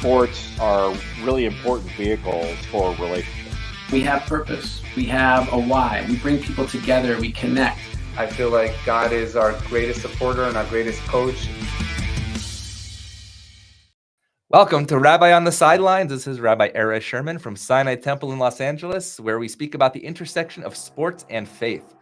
sports are really important vehicles for relationships. We have purpose. We have a why. We bring people together. We connect. I feel like God is our greatest supporter and our greatest coach. Welcome to Rabbi on the Sidelines. This is Rabbi Erez Sherman from Sinai Temple in Los Angeles, where we speak about the intersection of sports and faith.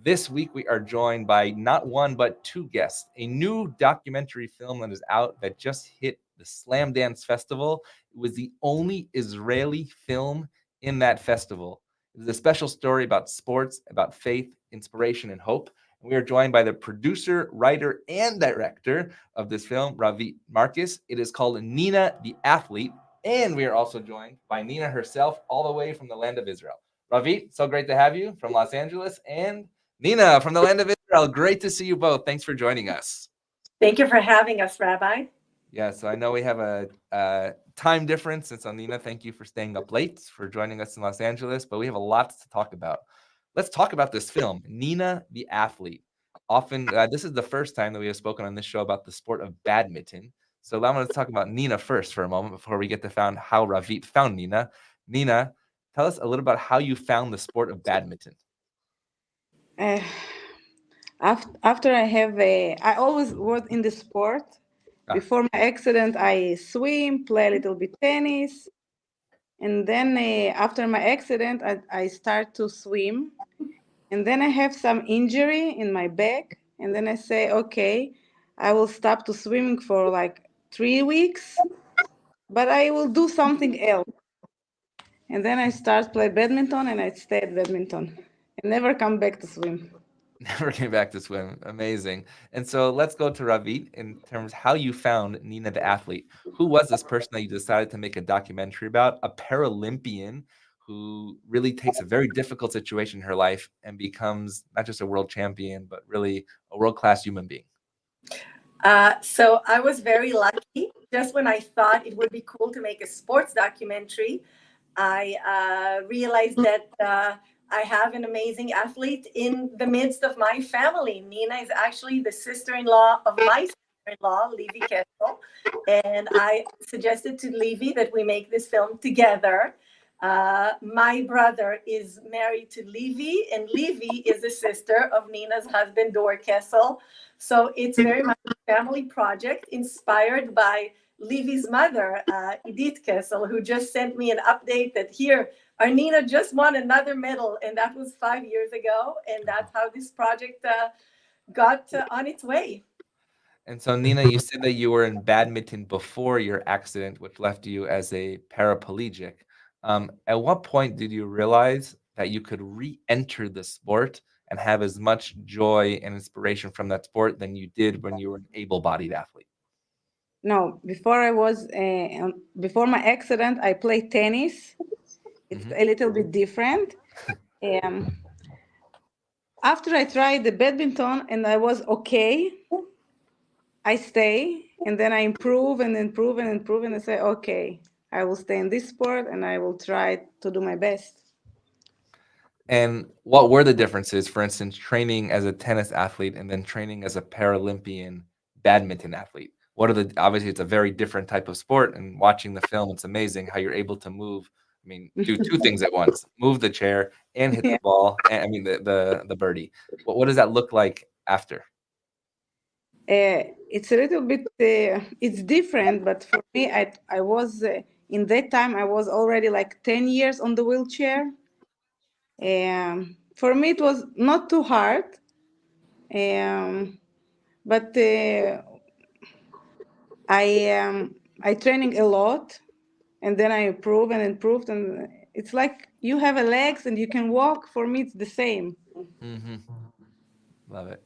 This week, we are joined by not one, but two guests. A new documentary film that is out that just hit the Sundance Festival. It was the only Israeli film in that festival. It was a special story about sports, about faith, inspiration, and hope. We are joined by the producer, writer, and director of this film, Ravit Markus. It is called Nina the Athlete. And we are also joined by Nina herself, all the way from the land of Israel. Ravit, so great to have you from Los Angeles. And Nina from the land of Israel. Great to see you both. Thanks for joining us. Thank you for having us, Rabbi. Yeah, so I know we have a time difference. And so, Nina, thank you for staying up late, for joining us in Los Angeles. But we have a lot to talk about. Let's talk about this film, Nina the Athlete. Often, this is the first time that we have spoken on this show about the sport of badminton. So I want to talk about Nina first for a moment before we get to find how Ravit found Nina. Nina, tell us a little about how you found the sport of badminton. After I always was in the sport. Before my accident, I swim, play a little bit tennis. And then after my accident, I start to swim. And then I have some injury in my back. And then I say, okay, I will stop to swimming for like 3 weeks, but I will do something else. And then I start play badminton and I stay at badminton and never come back to swim. Never came back to swim. Amazing. And so let's go to Ravit in terms of how you found Nina the Athlete. Who was this person that you decided to make a documentary about? A Paralympian who really takes a very difficult situation in her life and becomes not just a world champion, but really a world-class human being. So I was very lucky. Just when I thought it would be cool to make a sports documentary, I realized that I have an amazing athlete in the midst of my family. Nina is actually the sister-in-law of my sister-in-law, Levi Kessel. And I suggested to Levi that we make this film together. My brother is married to Levi, and Levi is the sister of Nina's husband, Dor Kessel. So it's very much a family project inspired by Levi's mother, Edith Kessel, who just sent me an update that here, our Nina just won another medal, and that was 5 years ago. And that's how this project got on its way. And so, Nina, you said that you were in badminton before your accident, which left you as a paraplegic. At what point did you realize that you could re-enter the sport and have as much joy and inspiration from that sport than you did when you were an able-bodied athlete? No, before my accident, I played tennis. It's a little bit different. After I tried the badminton and I was okay, I stay and then I improve and improve and improve and I say, okay, I will stay in this sport and I will try to do my best. And what were the differences, for instance, training as a tennis athlete and then training as a Paralympian badminton athlete? Obviously it's a very different type of sport, and watching the film, it's amazing how you're able to move. I mean, do two things at once, move the chair and hit the ball. And, I mean, the birdie. What does that look like after? It's a little bit, it's different, but for me, I was, in that time, I was already like 10 years on the wheelchair. For me, it was not too hard, but I training a lot, and then I improved and improved, and it's like you have a legs and you can walk. For me, it's the same. Mm-hmm. Love it.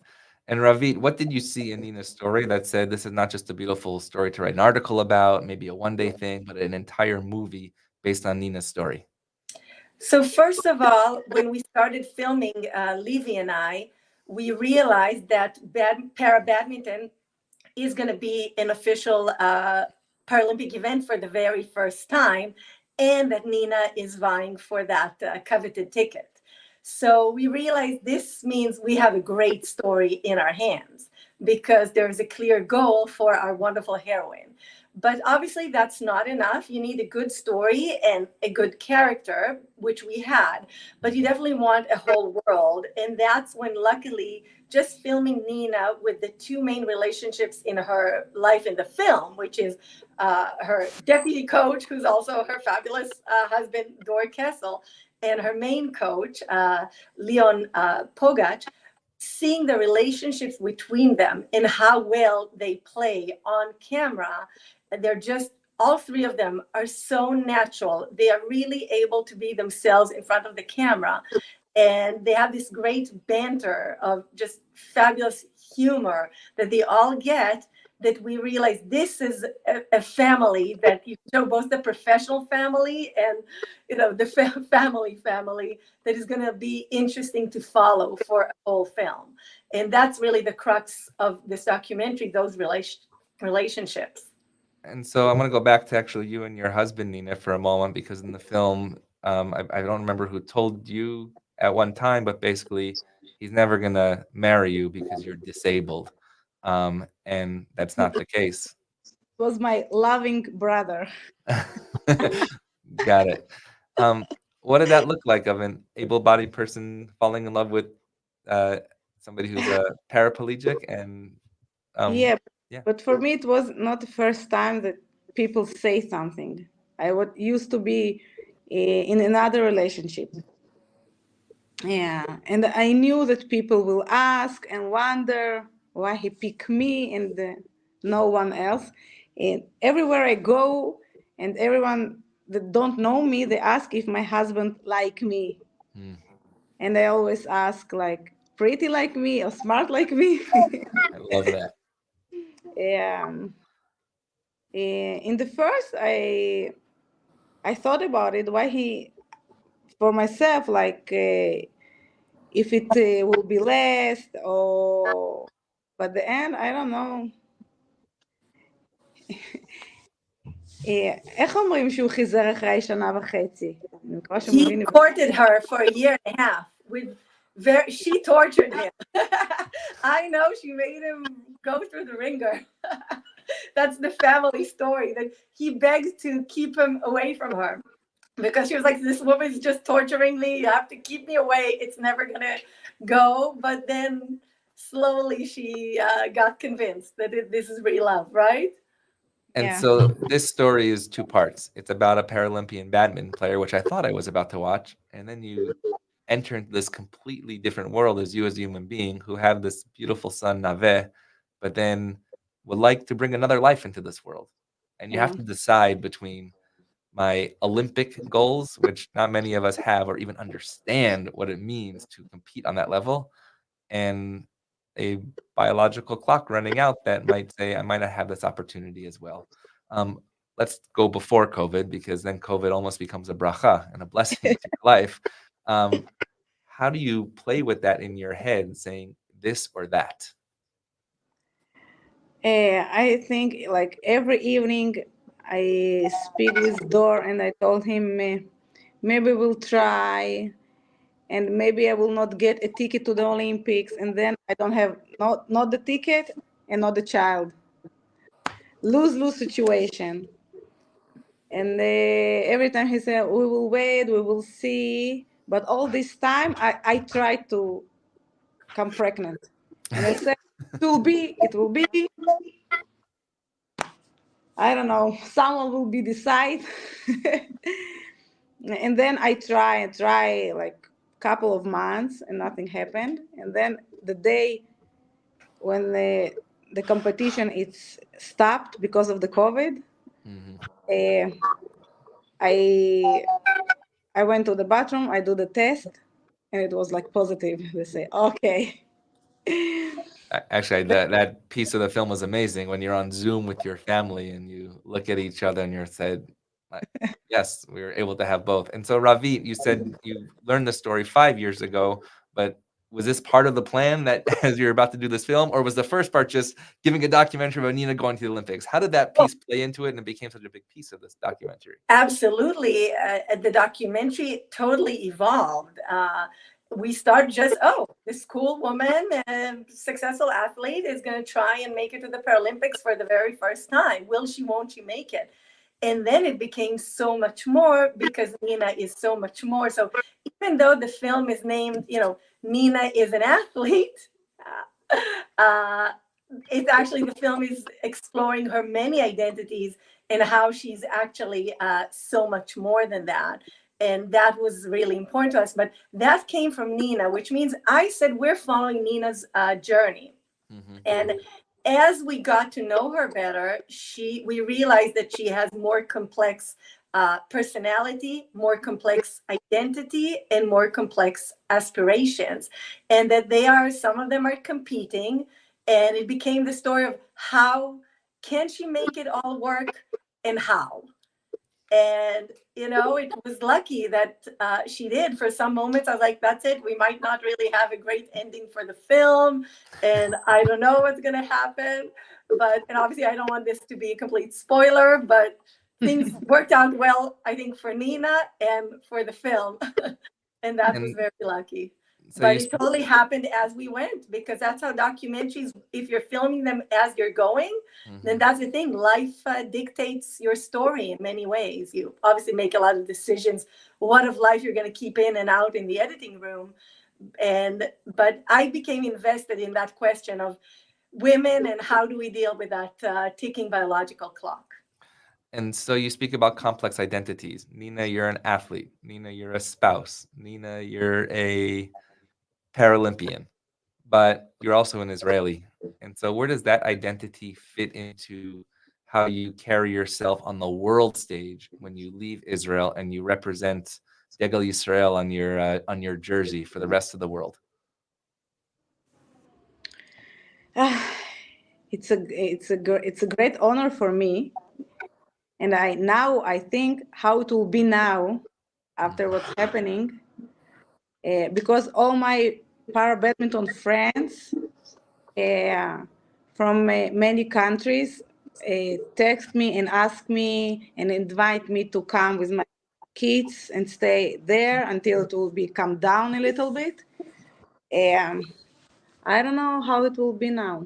And Ravit, what did you see in Nina's story that said this is not just a beautiful story to write an article about, maybe a one-day thing, but an entire movie based on Nina's story? So first of all, when we started filming, Levi and I, we realized that para-badminton is going to be an official Paralympic event for the very first time, and that Nina is vying for that coveted ticket. So we realized this means we have a great story in our hands because there's a clear goal for our wonderful heroine. But obviously that's not enough. You need a good story and a good character, which we had, but you definitely want a whole world. And that's when, luckily, just filming Nina with the two main relationships in her life in the film, which is her deputy coach, who's also her fabulous husband, Dor Kessel, and her main coach, Leon Pogach, seeing the relationships between them and how well they play on camera. They're just, all three of them are so natural. They are really able to be themselves in front of the camera. And they have this great banter of just fabulous humor that they all get, that we realize this is a family that you show, both the professional family and, you know, the family that is going to be interesting to follow for a whole film. And that's really the crux of this documentary, those relationships. And so I'm going to go back to actually you and your husband, Nina, for a moment, because in the film, I don't remember who told you at one time, but basically he's never going to marry you because you're disabled. And that's not the case. Was my loving brother. Got it. What did that look like, of an able-bodied person falling in love with somebody who's a paraplegic? And yeah, but for me it was not the first time that people say something. I used to be in another relationship. Yeah, and I knew that people will ask and wonder why he picked me and no one else. And everywhere I go, and everyone that don't know me, they ask if my husband like me. And I always ask, like, pretty like me or smart like me. I love that. Yeah. In the first, I thought about it, why for myself, like, if it will be less, or, but the end, I don't know. איך אומרים שהוא חיזר אחרי שנה וחצי? He courted her for a year and a half. She tortured him. I know, she made him go through the ringer. That's the family story, that he begged to keep him away from her, because she was like, this woman's just torturing me. You have to keep me away. It's never going to go. But then slowly she got convinced that this is real love, right? And so this story is two parts. It's about a Paralympian badminton player, which I thought I was about to watch. And then you enter into this completely different world as you, as a human being, who have this beautiful son, Nave, but then would like to bring another life into this world. And you have to decide between my Olympic goals, which not many of us have or even understand what it means to compete on that level, and a biological clock running out that might say I might not have this opportunity as well. Let's go before COVID, because then COVID almost becomes a bracha and a blessing to your life. How do you play with that in your head, saying this or that? I think, like, every evening I speak with Dor and I told him, maybe we'll try, and maybe I will not get a ticket to the Olympics, and then I don't have not the ticket and not the child. Lose-lose situation. And every time he said, we will wait, we will see. But all this time, I tried to come pregnant. And I said, it will be. I don't know, someone will be decide. And then I try like a couple of months and nothing happened. And then the day when the competition is stopped because of the COVID, I went to the bathroom, I do the test, and it was like positive. They say, okay. Actually, that piece of the film was amazing, when you're on Zoom with your family and you look at each other and you're said, yes, we were able to have both. And so, Ravit, you said you learned the story 5 years ago, but was this part of the plan, that as you're about to do this film, or was the first part just giving a documentary about Nina going to the Olympics? How did that piece play into it, and it became such a big piece of this documentary? Absolutely. The documentary totally evolved. we start just, this cool woman and successful athlete is going to try and make it to the Paralympics for the very first time. Will she, won't she make it? And then it became so much more because Nina is so much more. So even though the film is named, Nina is an athlete, it's actually, the film is exploring her many identities and how she's actually so much more than that. And that was really important to us. But that came from Nina, which means I said we're following Nina's journey. Mm-hmm. And as we got to know her better, we realized that she has more complex personality, more complex identity, and more complex aspirations. And that some of them are competing. And it became the story of how can she make it all work and how. And, it was lucky that she did. For some moments, I was like, that's it. We might not really have a great ending for the film. And I don't know what's going to happen. And obviously, I don't want this to be a complete spoiler, but things worked out well, I think, for Nina and for the film. And that was very lucky. So but it totally happened as we went, because that's how documentaries, if you're filming them as you're going, then that's the thing. Life dictates your story in many ways. You obviously make a lot of decisions. What of life you're going to keep in and out in the editing room. But I became invested in that question of women and how do we deal with that ticking biological clock. And so you speak about complex identities. Nina, you're an athlete. Nina, you're a spouse. Nina, you're a Paralympian, but you're also an Israeli. And so where does that identity fit into how you carry yourself on the world stage when you leave Israel and you represent Degel Yisrael on your jersey for the rest of the world? It's a great honor for me. And I think how it will be now after what's happening, because all my para badminton friends from many countries text me and ask me and invite me to come with my kids and stay there until it will come down a little bit. I don't know how it will be now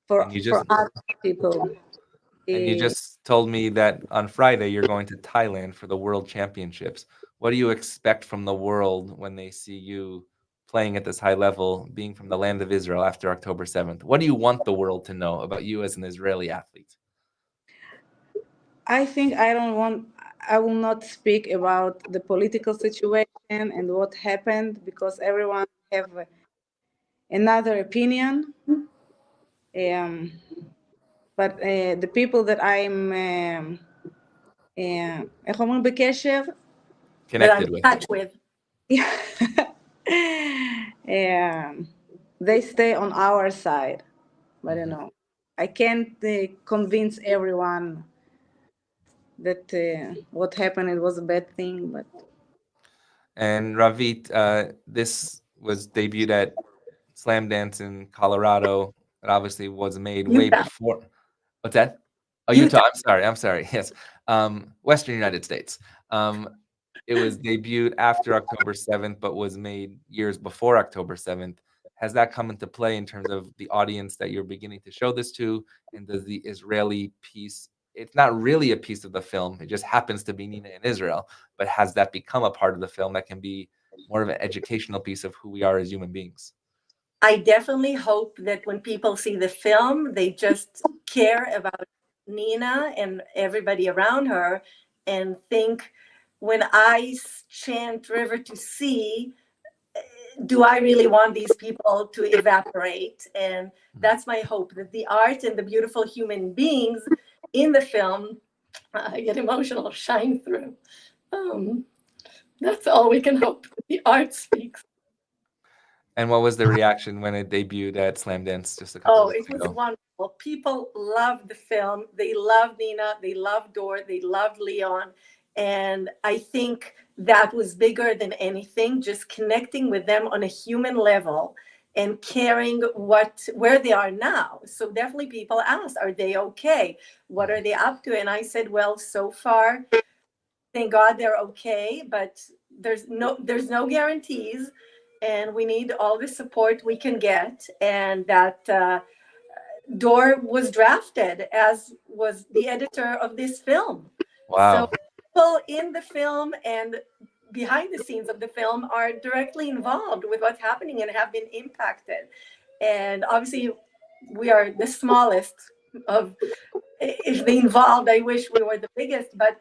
for other people. And you just told me that on Friday you're going to Thailand for the World Championships. What do you expect from the world when they see you playing at this high level, being from the land of Israel after October 7th? What do you want the world to know about you as an Israeli athlete? I think I will not speak about the political situation and what happened, because everyone have another opinion. But the people that I'm connected with, touch with, they stay on our side. But I can't convince everyone that what happened, it was a bad thing. But and Ravit, this was debuted at Slam Dance in Colorado. It obviously was made way before. What's that? Oh, Utah. I'm sorry. Yes. Western United States. It was debuted after October 7th, but was made years before October 7th. Has that come into play in terms of the audience that you're beginning to show this to? And does the Israeli piece, it's not really a piece of the film, it just happens to be Nina in Israel, but has that become a part of the film that can be more of an educational piece of who we are as human beings? I definitely hope that when people see the film, they just care about Nina and everybody around her and think, when I chant River to Sea, do I really want these people to evaporate? And that's my hope, that the art and the beautiful human beings in the film, I get emotional, shine through. That's all we can hope, that the art speaks. And what was the reaction when it debuted at Slam Dance just a couple weeks ago? It was wonderful. People loved the film. They loved Nina. They loved Dor. They loved Leon. And I think that was bigger than anything, just connecting with them on a human level and caring where they are now. So definitely people asked, are they okay? What are they up to? And I said, well, so far, thank God they're okay. But there's no guarantees, and we need all the support we can get. And that Dor was drafted, as was the editor of this film. Wow. So people in the film and behind the scenes of the film are directly involved with what's happening and have been impacted. And obviously, we are the smallest of, if they involved, I wish we were the biggest, but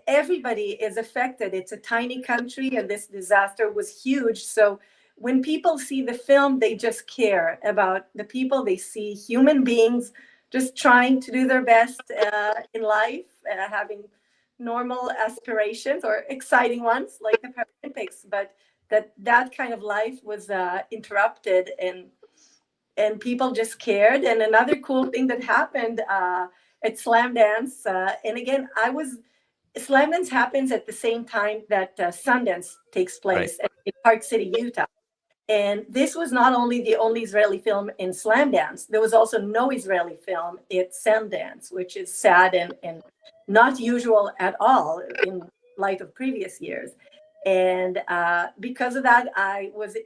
everybody is affected. It's a tiny country, and this disaster was huge. So when people see the film, they just care about the people. They see human beings just trying to do their best in life, having normal aspirations or exciting ones like the Paralympics, but that kind of life was interrupted, and people just cared. And another cool thing that happened at Slam Dance, and again, Slam Dance happens at the same time that Sundance takes place in Park City, Utah. And this was not only the only Israeli film in Slam Dance, there was also no Israeli film at Sundance, which is sad and not usual at all in light of previous years. And because of that, I was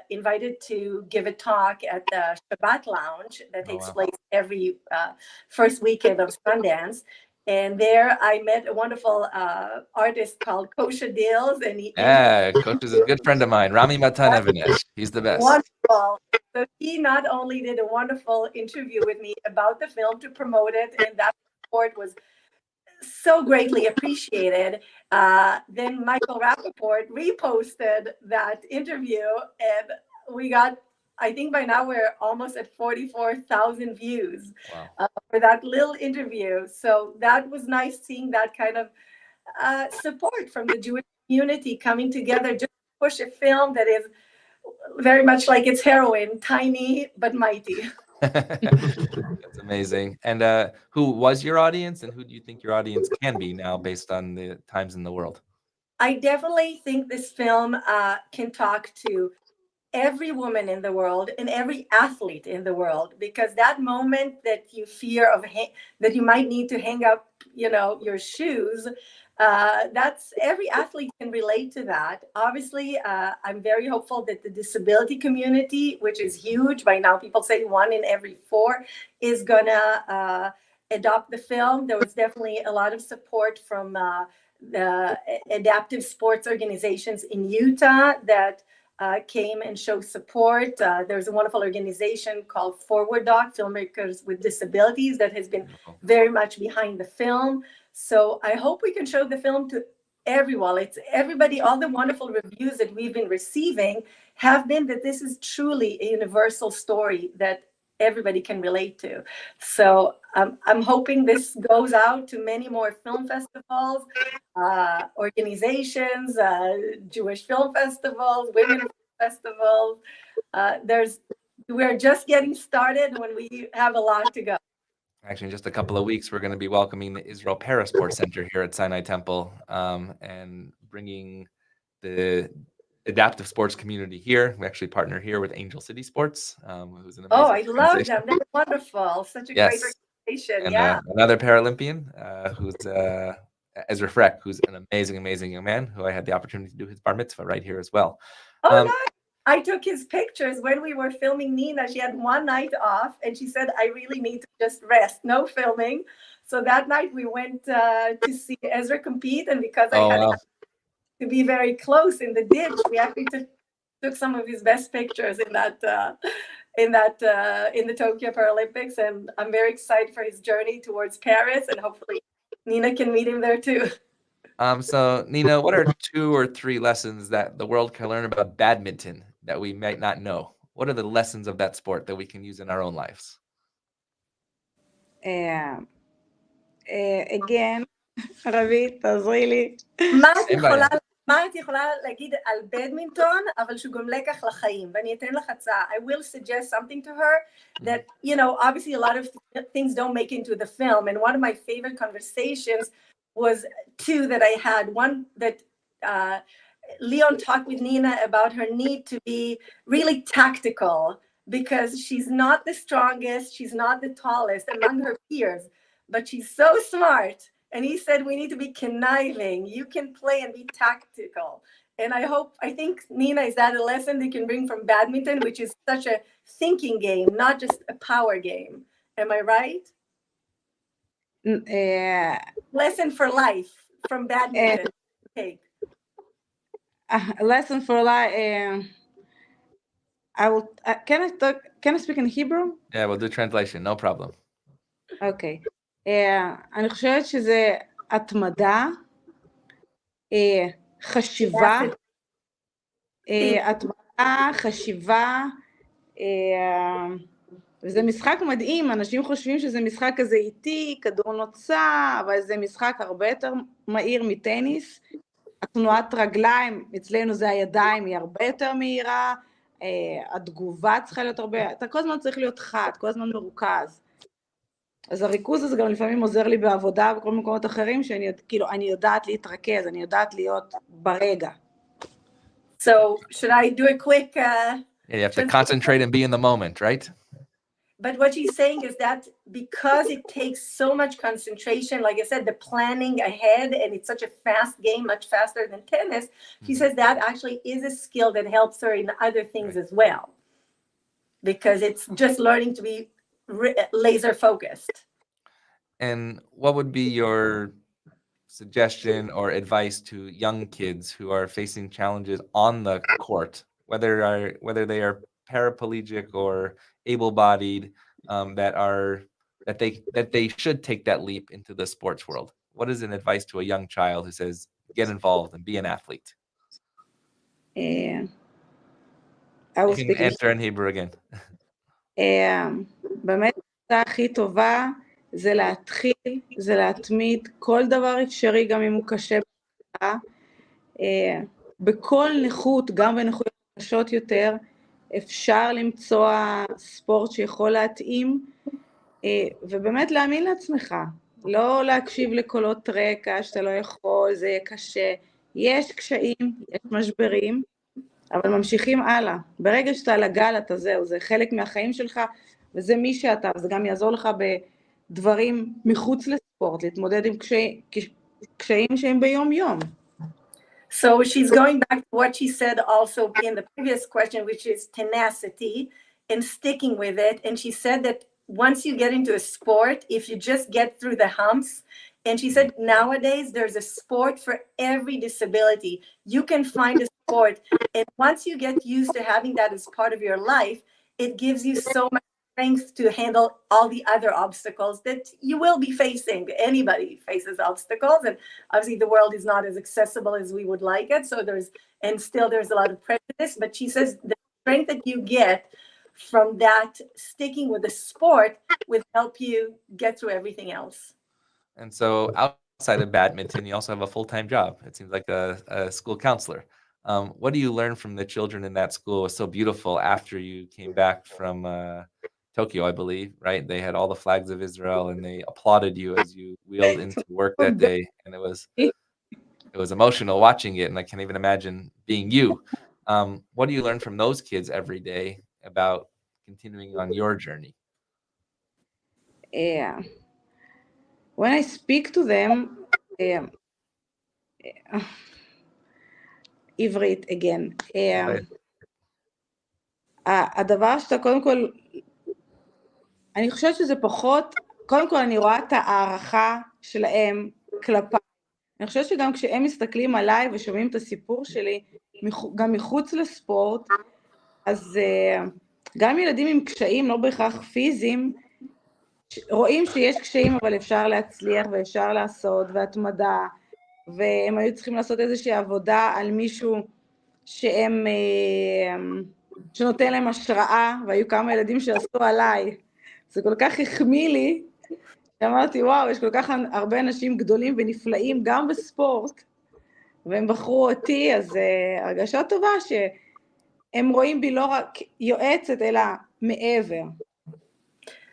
invited to give a talk at the Shabbat Lounge that takes place every first weekend of Sundance. And there I met a wonderful artist called Kosha Dills. And Coach is a good friend of mine, Rami Matanevinesh. He's the best. Wonderful. So he not only did a wonderful interview with me about the film to promote it, and that support was so greatly appreciated. Then Michael Rappaport reposted that interview, and we got, I think by now we're almost at 44,000 views for that little interview. So that was nice seeing that kind of support from the Jewish community coming together just to push a film that is very much like its heroine, tiny but mighty. That's amazing. And who was your audience, and who do you think your audience can be now based on the times in the world? I definitely think this film can talk to every woman in the world and every athlete in the world, because that moment that you fear of that you might need to hang up, your shoes, that's every athlete can relate to that. Obviously, I'm very hopeful that the disability community, which is huge by now, people say 1 in every 4 is gonna adopt the film. There was definitely a lot of support from the adaptive sports organizations in Utah that came and showed support. There's a wonderful organization called Forward Doc, Filmmakers with Disabilities, that has been very much behind the film. So I hope we can show the film to everyone. It's everybody. All the wonderful reviews that we've been receiving have been that this is truly a universal story that everybody can relate to. So I'm hoping this goes out to many more film festivals, organizations, Jewish film festivals, women festivals. We're just getting started when we have a lot to go. Actually, in just a couple of weeks, we're going to be welcoming the Israel Parasport Center here at Sinai Temple, and bringing the adaptive sports community here. We actually partner here with Angel City Sports, who's an amazing I love them. They're wonderful. Such a great organization. And another Paralympian, who's Ezra Freck, who's an amazing young man who I had the opportunity to do his bar mitzvah right here as well. Nice. I took his pictures when we were filming Nina. She had one night off, and she said, I really need to just rest, no filming. So that night we went to see Ezra compete, and because I had to be very close in the ditch, we actually took some of his best pictures in the Tokyo Paralympics, and I'm very excited for his journey towards Paris, and hopefully Nina can meet him there too. So Nina, what are 2 or 3 lessons that the world can learn about badminton that we might not know? What are the lessons of that sport that we can use in our own lives? Again, Ravit, תעזרי לי. מה את יכולה להגיד על בדמינטון, אבל שהוא גם לקח לחיים, ואני אתן לך הצעה. I will suggest something to her that, obviously a lot of things don't make into the film, and one of my favorite conversations was 2 that I had. One that Leon talked with Nina about her need to be really tactical, because she's not the strongest, she's not the tallest among her peers, but she's so smart. And he said, we need to be conniving. You can play and be tactical. And I think, Nina, is that a lesson they can bring from badminton, which is such a thinking game, not just a power game. Am I right? Lesson for life from badminton. Okay. A lesson for life. I will. Can I speak in Hebrew? Yeah, we'll do translation, no problem. אוקיי. אני חושבת שזה התמדה, חשיבה, וזה משחק מדהים. אנשים חושבים שזה משחק כזה איטי, כדור נוצה, אבל זה משחק הרבה יותר מהיר מטניס. התנועת רגליים, אצלנו זה הידיים, היא הרבה יותר מהירה, התגובה צריכה להיות הרבה, אתה כל הזמן צריך להיות חד, כל הזמן מרוכז. אז הריכוז הזה גם לפעמים עוזר לי בעבודה ובכל מקומות אחרים, שאני כאילו, אני יודעת להתרכז, אני יודעת להיות ברגע. So, should I do a quick... Yeah, you have to concentrate and be in the moment, right? But what she's saying is that because it takes so much concentration, like I said, the planning ahead, and it's such a fast game, much faster than tennis, she says that actually is a skill that helps her in other things as well. Because it's just learning to be laser focused. And what would be your suggestion or advice to young kids who are facing challenges on the court, whether they are paraplegic or able-bodied, that they should take that leap into the sports world? What is an advice to a young child who says, get involved and be an athlete? I will you can answer in Hebrew again. באמת העצה הכי טובה זה להתחיל, זה להתמיד, כל דבר אפשרי גם אם הוא קשה בכל נכות, גם בנכויות קשות יותר, אפשר למצוא ספורט שיכול להתאים, ובאמת להאמין לעצמך, לא להקשיב לקולות רקע שאתה לא יכול, זה יהיה קשה, יש קשיים, יש משברים, אבל ממשיכים הלאה. ברגע שאתה על הגל, אתה זהו, זה חלק מהחיים שלך, וזה מי שאתה, וזה גם יעזור לך בדברים מחוץ לספורט, להתמודד עם קשיים שהם ביום יום. So she's going back to what she said also in the previous question, which is tenacity and sticking with it. And she said that once you get into a sport, if you just get through the humps, and she said nowadays there's a sport for every disability. You can find a sport, and once you get used to having that as part of your life, it gives you so much strength to handle all the other obstacles that you will be facing. Anybody faces obstacles, and obviously the world is not as accessible as we would like it. So there's a lot of prejudice, but she says the strength that you get from that sticking with the sport will help you get through everything else. And so outside of badminton, you also have a full-time job. It seems like a school counselor. What do you learn from the children in that school? It was so beautiful after you came back from Tokyo, I believe, right? They had all the flags of Israel and they applauded you as you wheeled into work that day. And it was emotional watching it. And I can't even imagine being you. What do you learn from those kids every day about continuing on your journey? Yeah. When I speak to them, עברית again, הדבר שאתה קודם כל, אני חושבת שזה פחות, קודם כל אני רואה את הערכה שלהם כלפיי. אני חושבת שגם כשהם מסתכלים עליי ושומעים את הסיפור שלי, גם מחוץ לספורט, אז גם ילדים עם קשיים, לא בהכרח פיזיים, רואים שיש קשיים, אבל אפשר להצליח ואפשר לעשות, והתמדה, והם היו צריכים לעשות איזושהי עבודה על מישהו שנותן להם השראה, והיו כמה ילדים שעשו עליי. זה כל כך החמיא לי, שאמרתי, וואו, יש כל כך הרבה אנשים גדולים ונפלאים, גם בספורט, והם בחרו אותי, אז הרגשה טובה שהם רואים בי לא רק יועצת, אלא מעבר.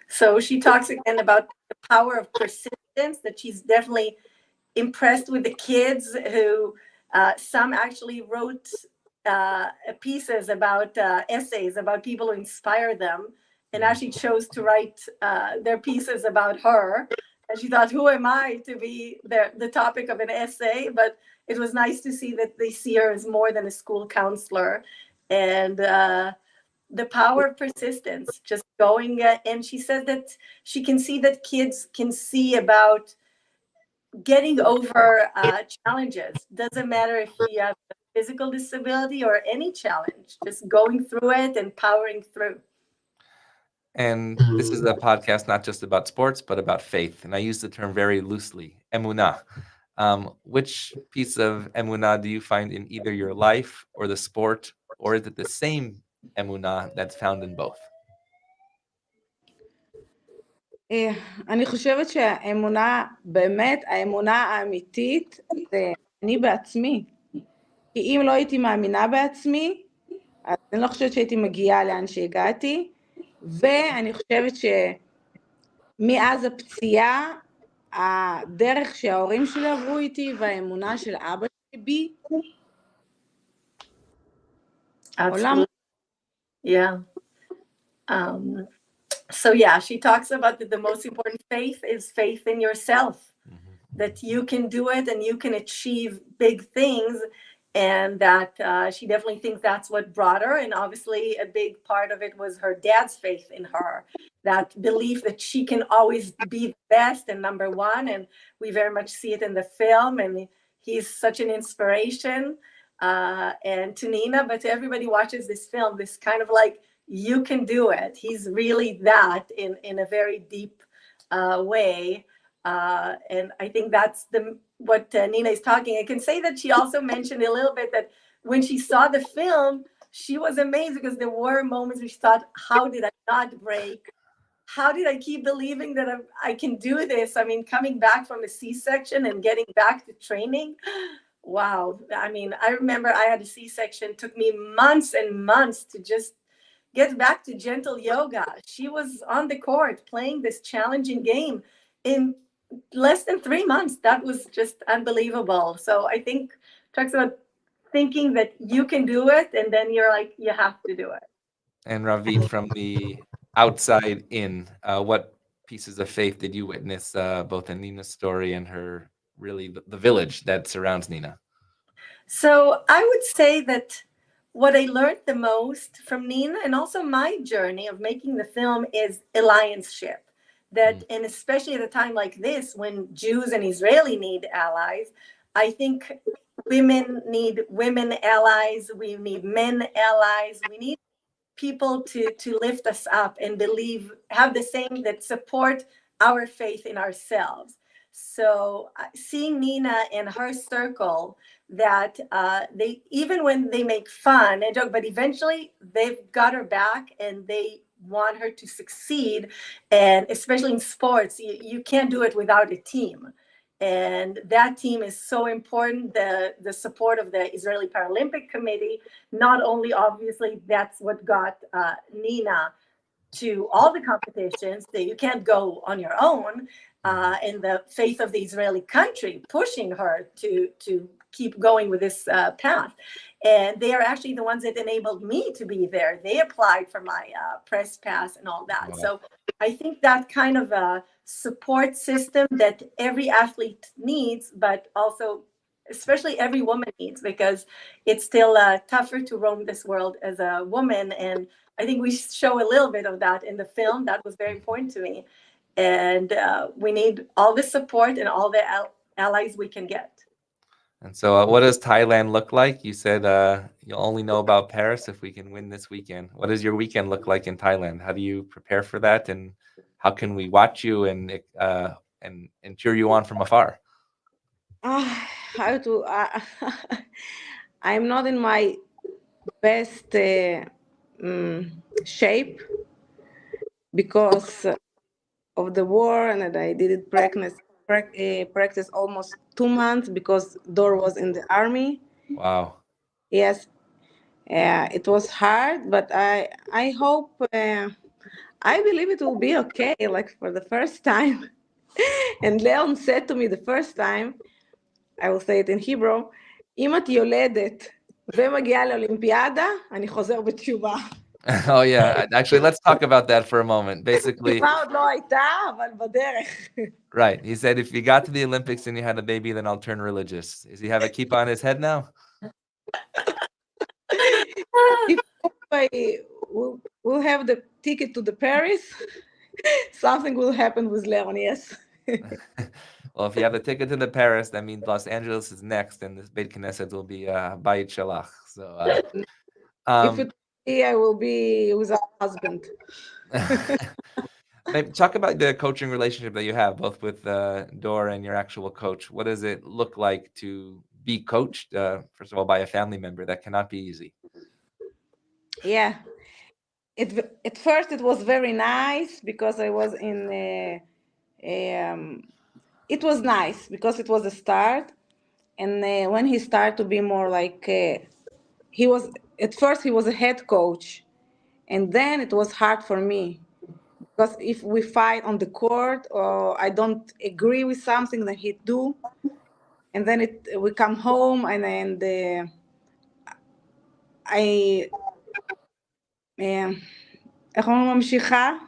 So she talks again about the power of persistence, that she's definitely impressed with the kids who, some actually wrote pieces about essays about people who inspire them, and actually chose to write their pieces about her. And she thought, who am I to be the topic of an essay? But it was nice to see that they see her as more than a school counselor, and the power of persistence, just going. And she said that she can see that kids can see about getting over challenges. Doesn't matter if you have a physical disability or any challenge, just going through it and powering through. And this is a podcast not just about sports, but about faith. And I use the term very loosely, emunah. Which piece of emunah do you find in either your life or the sport, or is it the same emunah that's found in both? אני חושבת שהאמונה, באמת, האמונה האמיתית, זה אני בעצמי. כי אם לא הייתי מאמינה בעצמי, אז אני לא חושבת שהייתי מגיעה לאן שהגעתי, ואני חושבת שמאז הפציעה, הדרך שההורים שלי עברו איתי, והאמונה של אבא שלי בי, עולם. Yeah. So yeah, she talks about that the most important faith is faith in yourself, that you can do it and you can achieve big things, and that she definitely thinks that's what brought her. And obviously a big part of it was her dad's faith in her, that belief that she can always be the best and number one. And we very much see it in the film, and he's such an inspiration, and to Nina, but to everybody watches this film, this kind of like, you can do it. He's really that in a very deep way. And I think that's what Nina is talking. I can say that she also mentioned a little bit that when she saw the film, she was amazed because there were moments where she thought, how did I not break? How did I keep believing that I can do this? I mean, coming back from a C-section and getting back to training. Wow. I mean, I remember I had a C-section. It took me months and months to just get back to gentle yoga. She was on the court playing this challenging game in less than 3 months. That was just unbelievable. So I think talks about thinking that you can do it, and then you're like, you have to do it. And Ravit, from the outside in, what pieces of faith did you witness, both in Nina's story and her, really the village that surrounds Nina? So I would say that what I learned the most from Nina, and also my journey of making the film, is allianceship. That, and especially at a time like this, when Jews and Israeli need allies, I think women need women allies, we need men allies, we need people to lift us up and believe, have the same, that support our faith in ourselves. So seeing Nina and her circle, that they, even when they make fun and joke, but eventually they've got her back and they want her to succeed. And especially in sports, you can't do it without a team. And that team is so important. The support of the Israeli Paralympic Committee, not only obviously that's what got Nina to all the competitions, that you can't go on your own, and the faith of the Israeli country pushing her to keep going with this path. And they are actually the ones that enabled me to be there. They applied for my press pass and all that. Wow. So I think that kind of a support system that every athlete needs, but also especially every woman needs, because it's still tougher to roam this world as a woman. And I think we show a little bit of that in the film. That was very important to me. And we need all the support and all the allies we can get. And so what does Thailand look like? You said you'll only know about Paris if we can win this weekend. What does your weekend look like in Thailand? How do you prepare for that? And how can we watch you and cheer you on from afar? How to? I'm not in my best shape because of the war, and I didn't practice almost 2 months because Dor was in the army. Wow. Yes, it was hard, but I hope, I believe it will be okay, like for the first time. And Leon said to me the first time, I will say it in Hebrew, אם את יולדת ומגיעה לאולימפיאדה, אני חוזר בתשובה. Oh yeah, actually, let's talk about that for a moment. Basically, התשובה עוד לא הייתה, אבל בדרך. right. He said, if you got to the Olympics and you had a baby, then I'll turn religious. Does he have a kippah on his head now? If I will have the ticket to the Paris, something will happen with Leon, yes. Well, if you have the ticket to the Paris, that means Los Angeles is next, and this Beit Knesset will be Bayit Shalach. So, If it be, I will be with a husband. maybe talk about the coaching relationship that you have, both with Dora and your actual coach. What does it look like to be coached, first of all, by a family member? That cannot be easy. Yeah. At first, it was very nice because I was in it was nice because it was a start. And when he started to be more like, he was, at first he was a head coach. And then it was hard for me because if we fight on the court or I don't agree with something that he do, and then we come home and then איך אומרים ממשיכה?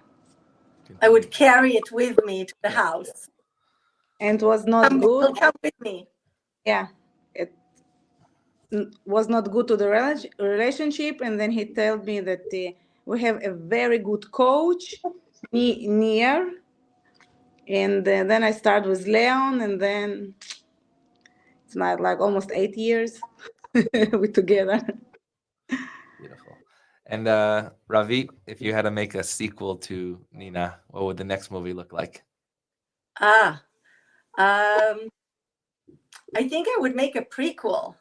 I would carry it with me to the house. And it was not good. Come with me. Yeah, it was not good to the relationship. And then he told me that we have a very good coach near. And then I start with Leon, and then it's not like almost 8 years we're together. Beautiful. And Ravit, if you had to make a sequel to Nina, what would the next movie look like? I think I would make a prequel,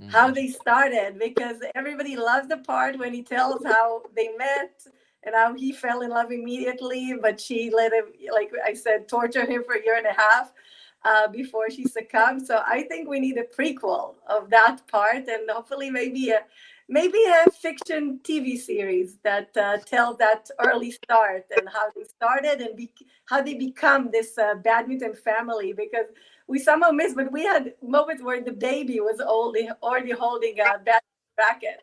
how they started, because everybody loves the part when he tells how they met and how he fell in love immediately, but she let him, like I said, torture him for a year and a half before she succumbed. So I think we need a prequel of that part, and hopefully maybe a fiction TV series that tells that early start and how they started and how they become this badminton family, because we somehow missed, but we had moments where the baby was already holding a badminton racket.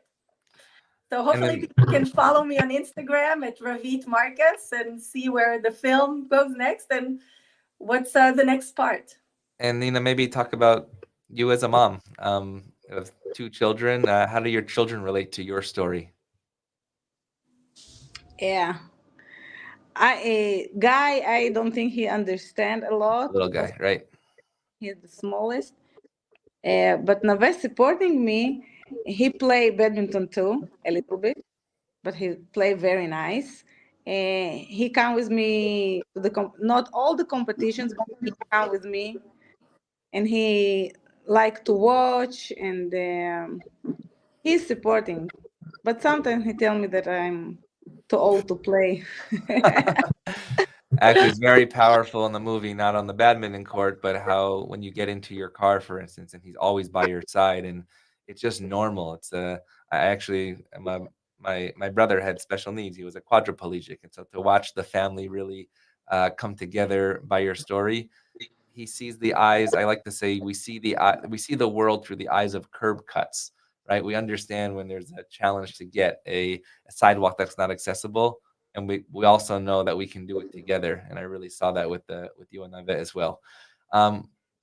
So hopefully people can follow me on Instagram at Ravit Markus and see where the film goes next and what's the next part. And Nina, maybe talk about you as a mom of 2 children. How do your children relate to your story? Yeah. Guy, I don't think he understands a lot. Little guy, right? He's the smallest. But Nave supporting me. He play badminton too, a little bit, but he play very nice. He come with me to the not all the competitions, but he come with me, and he like to watch, and he's supporting. But sometimes he tell me that I'm too old to play. Actually, it's very powerful in the movie, not on the badminton court, but how when you get into your car, for instance, and he's always by your side, and it's just normal. It's I actually my brother had special needs. He was a quadriplegic, and so to watch the family really come together by your story, he sees the eyes. I like to say we see the world through the eyes of curb cuts, right? We understand when there's a challenge to get a sidewalk that's not accessible. And we also know that we can do it together, and I really saw that with you and Naveh as well.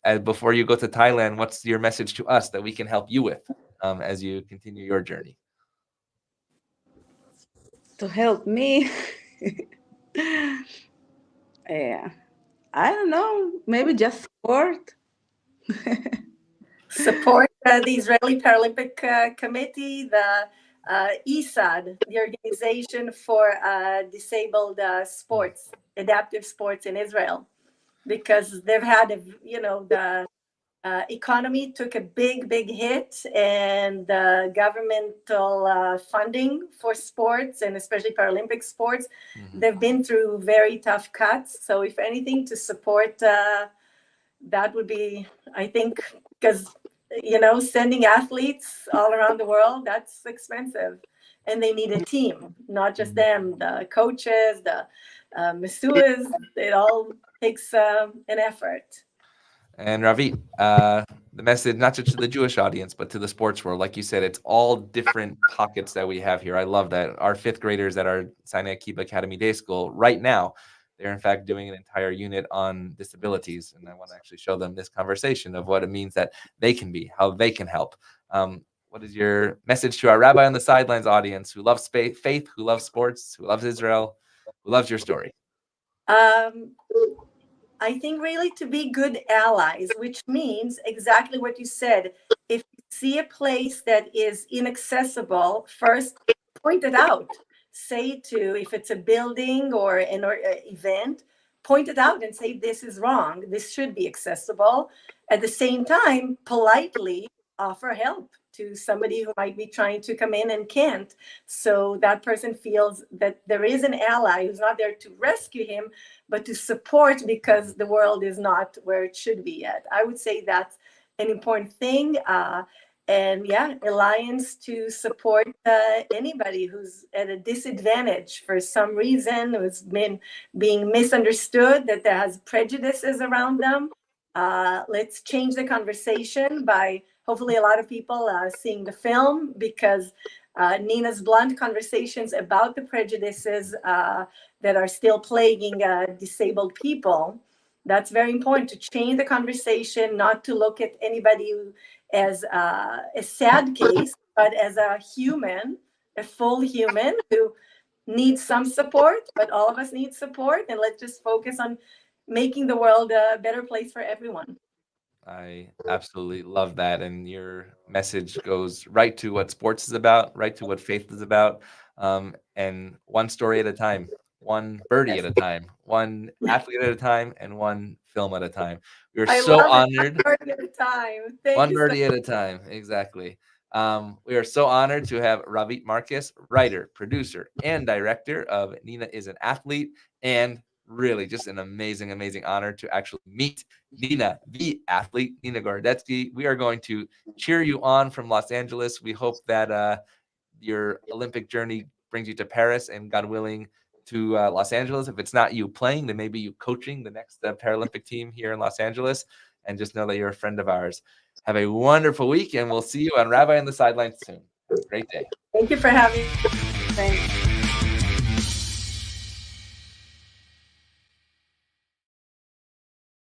And before you go to Thailand, what's your message to us that we can help you with as you continue your journey? To help me, yeah, I don't know. Maybe just support. Support the Israeli Paralympic Committee, the ESAD, the Organization for Disabled Sports, Adaptive Sports in Israel, because they've had, the economy took a big hit, and the governmental funding for sports, and especially Paralympic sports, they've been through very tough cuts. So if anything, to support that would be, I think, because sending athletes all around the world, that's expensive, and they need a team, not just them, the coaches, the masseurs. It all takes an effort. And Ravit, the message, not just to the Jewish audience, but to the sports world. Like you said, it's all different pockets that we have here. I love that. Our fifth graders at our Sinai Kibbutz Academy Day School right now, they're in fact doing an entire unit on disabilities. And I want to actually show them this conversation of what it means that they can be, how they can help. What is your message to our Rabbi on the Sidelines audience who loves faith, who loves sports, who loves Israel, who loves your story? I think really to be good allies, which means exactly what you said. If you see a place that is inaccessible, first point it out. Say if it's a building or an event, point it out and say, this is wrong. This should be accessible. At the same time, politely offer help to somebody who might be trying to come in and can't. So that person feels that there is an ally who's not there to rescue him, but to support, because the world is not where it should be yet. I would say that's an important thing. And yeah, alliance to support anybody who's at a disadvantage for some reason, who's been being misunderstood, that there has prejudices around them. Let's change the conversation by hopefully a lot of people seeing the film, because Nina's blunt conversations about the prejudices that are still plaguing disabled people, that's very important, to change the conversation, not to look at anybody as a sad case, but as a human, a full human who needs some support, but all of us need support. And let's just focus on making the world a better place for everyone. I absolutely love that. And your message goes right to what sports is about, right to what faith is about. And one story at a time, one birdie at a time, one athlete at a time, and one film at a time. We are so honored. One birdie at a time. One birdie at a time. Exactly. We are so honored to have Ravit Markus, writer, producer, and director of Nina is an Athlete, and really just an amazing, amazing honor to actually meet Nina, the athlete, Nina Gorodetsky. We are going to cheer you on from Los Angeles. We hope that your Olympic journey brings you to Paris, and God willing, to Los Angeles. If it's not you playing, then maybe you coaching the next Paralympic team here in Los Angeles. And just know that you're a friend of ours. Have a wonderful week, and we'll see you on Rabbi on the Sidelines soon. Have a great day. Thank you for having me. Thanks.